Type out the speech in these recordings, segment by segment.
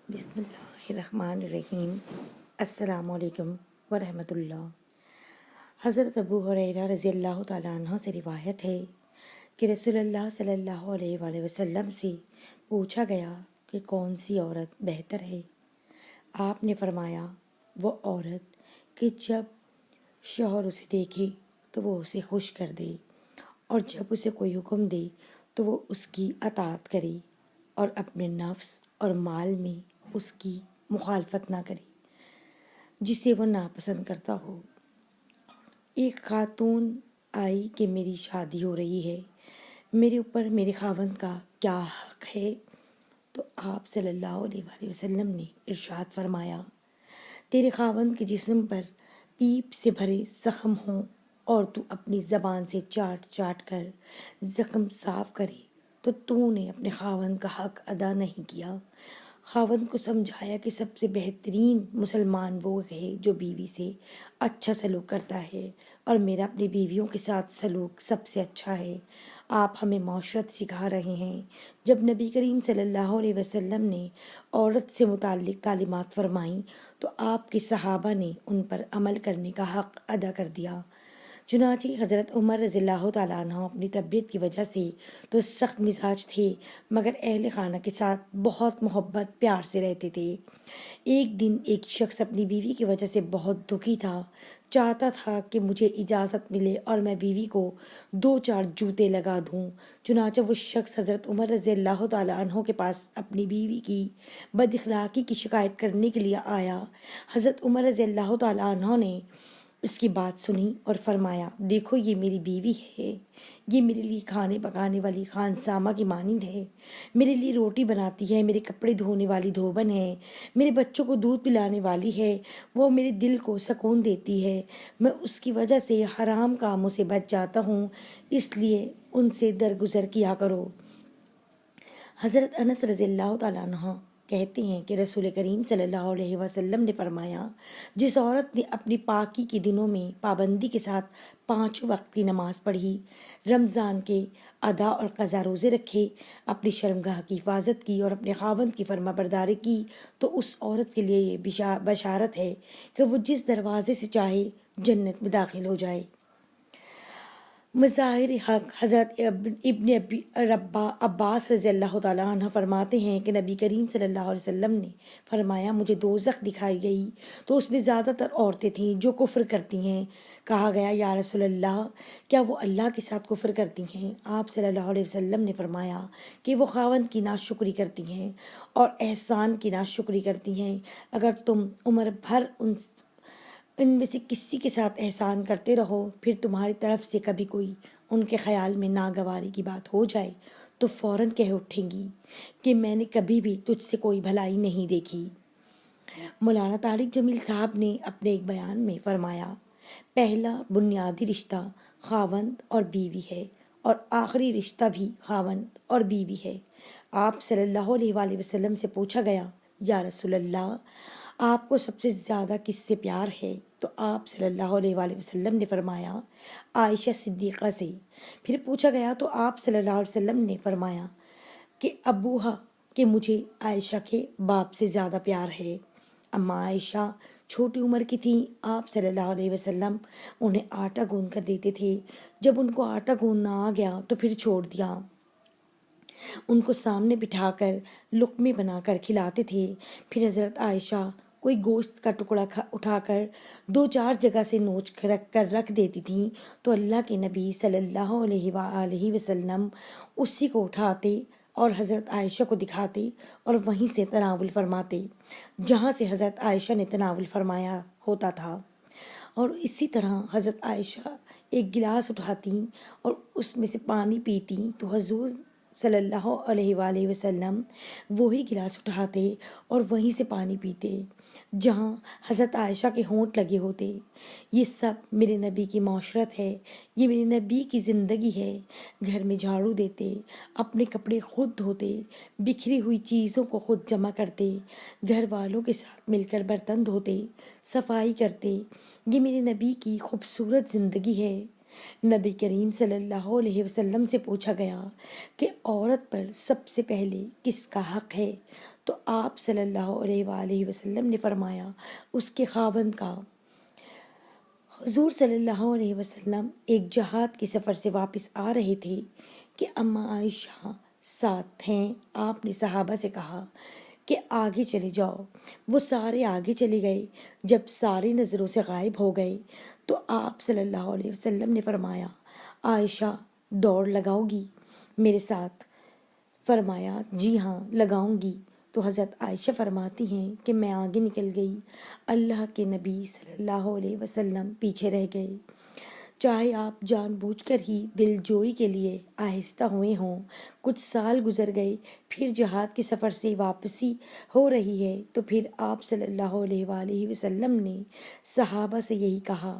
بسم اللہ الرحمن الرحیم۔ السلام علیکم ورحمۃ اللہ۔ حضرت ابو ہریرہ رضی اللہ تعالیٰ عنہ سے روایت ہے کہ رسول اللہ صلی اللہ علیہ وآلہ وسلم سے پوچھا گیا کہ کون سی عورت بہتر ہے؟ آپ نے فرمایا، وہ عورت کہ جب شوہر اسے دیکھے تو وہ اسے خوش کر دے، اور جب اسے کوئی حکم دے تو وہ اس کی اطاعت کرے، اور اپنے نفس اور مال میں اس کی مخالفت نہ کرے جسے وہ ناپسند کرتا ہو۔ ایک خاتون آئی کہ میری شادی ہو رہی ہے، میرے اوپر میرے خاوند کا کیا حق ہے؟ تو آپ صلی اللہ علیہ وآلہ وسلم نے ارشاد فرمایا، تیرے خاوند کے جسم پر پیپ سے بھرے زخم ہوں اور تو اپنی زبان سے چاٹ چاٹ کر زخم صاف کرے تو نے اپنے خاوند کا حق ادا نہیں کیا۔ خاوند کو سمجھایا کہ سب سے بہترین مسلمان وہ ہے جو بیوی سے اچھا سلوک کرتا ہے، اور میرا اپنی بیویوں کے ساتھ سلوک سب سے اچھا ہے۔ آپ ہمیں معاشرت سکھا رہے ہیں۔ جب نبی کریم صلی اللہ علیہ وسلم نے عورت سے متعلق تعلیمات فرمائیں تو آپ کے صحابہ نے ان پر عمل کرنے کا حق ادا کر دیا۔ چنانچہ حضرت عمر رضی اللہ تعالیٰ عنہ اپنی طبیعت کی وجہ سے تو سخت مزاج تھے، مگر اہل خانہ کے ساتھ بہت محبت پیار سے رہتے تھے۔ ایک دن ایک شخص اپنی بیوی کی وجہ سے بہت دکھی تھا، چاہتا تھا کہ مجھے اجازت ملے اور میں بیوی کو 2-4 جوتے لگا دوں۔ چنانچہ وہ شخص حضرت عمر رضی اللہ تعالیٰ عنہ کے پاس اپنی بیوی کی بد اخلاقی کی شکایت کرنے کے لیے آیا۔ حضرت عمر رضی اللہ تعالیٰ عنہ نے اس کی بات سنی اور فرمایا، دیکھو یہ میری بیوی ہے، یہ میرے لیے کھانے پکانے والی خانسامہ کی مانند ہے، میرے لیے روٹی بناتی ہے، میرے کپڑے دھونے والی دھوبن ہے، میرے بچوں کو دودھ پلانے والی ہے، وہ میرے دل کو سکون دیتی ہے، میں اس کی وجہ سے حرام کاموں سے بچ جاتا ہوں، اس لیے ان سے درگزر کیا کرو۔ حضرت انس رضی اللہ تعالیٰ عنہ کہتے ہیں کہ رسول کریم صلی اللہ علیہ وسلم نے فرمایا، جس عورت نے اپنی پاکی کے دنوں میں پابندی کے ساتھ 5 وقت کی نماز پڑھی، رمضان کے ادا اور قضا روزے رکھے، اپنی شرمگاہ کی حفاظت کی اور اپنے خاوند کی فرما برداری کی، تو اس عورت کے لیے یہ بشارت ہے کہ وہ جس دروازے سے چاہے جنت میں داخل ہو جائے۔ مظاہر حق حضرت ابن عباس رضی اللہ تعالیٰ عنہ فرماتے ہیں کہ نبی کریم صلی اللہ علیہ وسلم نے فرمایا، مجھے دوزخ دکھائی گئی تو اس میں زیادہ تر عورتیں تھیں جو کفر کرتی ہیں۔ کہا گیا، یا رسول اللہ، کیا وہ اللہ کے ساتھ کفر کرتی ہیں؟ آپ صلی اللہ علیہ وسلم نے فرمایا کہ وہ خاوند کی ناشکری کرتی ہیں اور احسان کی ناشکری کرتی ہیں۔ اگر تم عمر بھر ان میں سے کسی کے ساتھ احسان کرتے رہو، پھر تمہاری طرف سے کبھی کوئی ان کے خیال میں ناگواری کی بات ہو جائے تو فوراً کہہ اٹھیں گی کہ میں نے کبھی بھی تجھ سے کوئی بھلائی نہیں دیکھی۔ مولانا طارق جمیل صاحب نے اپنے ایک بیان میں فرمایا، پہلا بنیادی رشتہ خاوند اور بیوی ہے، اور آخری رشتہ بھی خاوند اور بیوی ہے۔ آپ صلی اللہ علیہ وآلہ وسلم سے پوچھا گیا، یا رسول اللہ، آپ کو سب سے زیادہ کس سے پیار ہے؟ تو آپ صلی اللہ علیہ وآلہ وسلم نے فرمایا، عائشہ صدیقہ سے۔ پھر پوچھا گیا تو آپ صلی اللہ علیہ وسلم نے فرمایا کہ ابوہا، کہ مجھے عائشہ کے باپ سے زیادہ پیار ہے۔ اما عائشہ چھوٹی عمر کی تھیں، آپ صلی اللہ علیہ وسلم انہیں آٹا گوندھ کر دیتے تھے، جب ان کو آٹا گوندھنا آ گیا تو پھر چھوڑ دیا۔ ان کو سامنے بٹھا کر لقمے بنا کر کھلاتے تھے، پھر حضرت عائشہ کوئی گوشت کا ٹکڑا اٹھا کر 2-4 جگہ سے نوچ کر رکھ دیتی تھیں تو اللہ کے نبی صلی اللہ علیہ وآلہ وسلم اسی کو اٹھاتے اور حضرت عائشہ کو دکھاتے اور وہیں سے تناول فرماتے جہاں سے حضرت عائشہ نے تناول فرمایا ہوتا تھا۔ اور اسی طرح حضرت عائشہ ایک گلاس اٹھاتی اور اس میں سے پانی پیتی تو حضور صلی اللہ علیہ وآلہ وسلم وہی گلاس اٹھاتے اور وہیں سے پانی پیتے جہاں حضرت عائشہ کے ہونٹ لگے ہوتے۔ یہ سب میرے نبی کی معاشرت ہے، یہ میرے نبی کی زندگی ہے۔ گھر میں جھاڑو دیتے، اپنے کپڑے خود دھوتے، بکھری ہوئی چیزوں کو خود جمع کرتے، گھر والوں کے ساتھ مل کر برتن دھوتے، صفائی کرتے۔ یہ میرے نبی کی خوبصورت زندگی ہے۔ نبی کریم صلی اللہ علیہ وسلم سے پوچھا گیا کہ عورت پر سب سے پہلے کس کا حق ہے، تو آپ صلی اللہ علیہ وآلہ وسلم نے فرمایا اس کے خاوند کا۔ حضور صلی اللہ علیہ وسلم ایک جہاد کے سفر سے واپس آ رہے تھے کہ اماں عائشہ ساتھ تھیں۔ آپ نے صحابہ سے کہا کہ آگے چلے جاؤ۔ وہ سارے آگے چلے گئے۔ جب ساری نظروں سے غائب ہو گئے تو آپ صلی اللہ علیہ وسلم نے فرمایا عائشہ دوڑ لگاؤ گی میرے ساتھ؟ فرمایا جی ہاں لگاؤں گی۔ تو حضرت عائشہ فرماتی ہیں کہ میں آگے نکل گئی، اللہ کے نبی صلی اللہ علیہ وسلم پیچھے رہ گئے۔ چاہے آپ جان بوجھ کر ہی دل جوئی کے لیے آہستہ ہوئے ہوں، کچھ سال گزر گئے، پھر جہاد کے سفر سے واپسی ہو رہی ہے تو پھر آپ صلی اللہ علیہ وآلہ وسلم نے صحابہ سے یہی کہا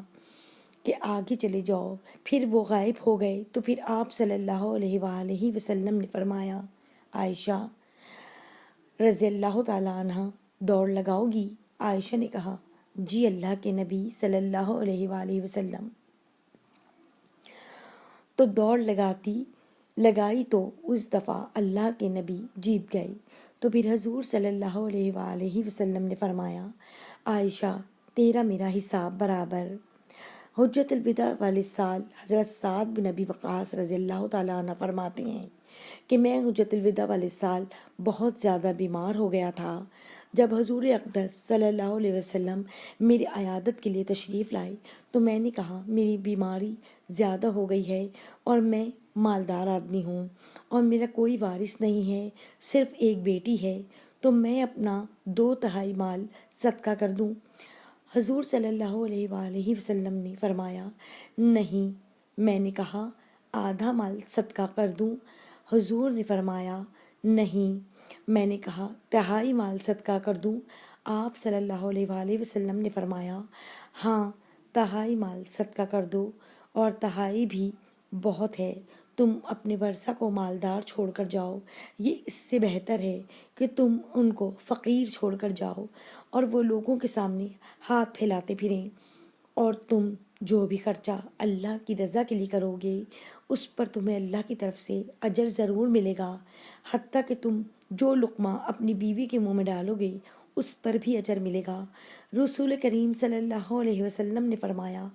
کہ آگے چلے جاؤ۔ پھر وہ غائب ہو گئے تو پھر آپ صلی اللہ علیہ وآلہ وسلم نے فرمایا عائشہ رضی اللہ تعالیٰ عنہ دوڑ لگاؤ گی؟ عائشہ نے کہا جی اللہ کے نبی صلی اللہ علیہ وآلہ وسلم۔ تو دوڑ لگائی تو اس دفعہ اللہ کے نبی جیت گئے۔ تو پھر حضور صلی اللہ علیہ وآلہ وسلم نے فرمایا عائشہ تیرا میرا حساب برابر۔ حجت الوداع والے سال حضرت سعد بن ابی وقاص رضی اللہ تعالیٰ عنہ فرماتے ہیں کہ میں حجت الوداع والے سال بہت زیادہ بیمار ہو گیا تھا۔ جب حضور اقدس صلی اللہ علیہ وسلم میری عیادت کے لیے تشریف لائے تو میں نے کہا میری بیماری زیادہ ہو گئی ہے اور میں مالدار آدمی ہوں اور میرا کوئی وارث نہیں ہے، صرف ایک بیٹی ہے، تو میں اپنا 2/3 مال صدقہ کر دوں؟ حضور صلی اللہ علیہ وآلہ وسلم نے فرمایا نہیں۔ میں نے کہا آدھا مال صدقہ کر دوں؟ حضور نے فرمایا نہیں۔ میں نے کہا 1/3 مال صدقہ کر دوں؟ آپ صلی اللہ علیہ وآلہ وسلم نے فرمایا ہاں 1/3 مال صدقہ کر دو، اور 1/3 بھی بہت ہے، تم اپنے ورثہ کو مالدار چھوڑ کر جاؤ، یہ اس سے بہتر ہے کہ تم ان کو فقیر چھوڑ کر جاؤ اور وہ لوگوں کے سامنے ہاتھ پھیلاتے پھریں، اور تم جو بھی خرچہ اللہ کی رضا کے لیے کرو گے اس پر تمہیں اللہ کی طرف سے اجر ضرور ملے گا، حتیٰ کہ تم جو لقمہ اپنی بیوی کے منہ میں ڈالو گے اس پر بھی اجر ملے گا۔ رسول کریم صلی اللہ علیہ وسلم نے فرمایا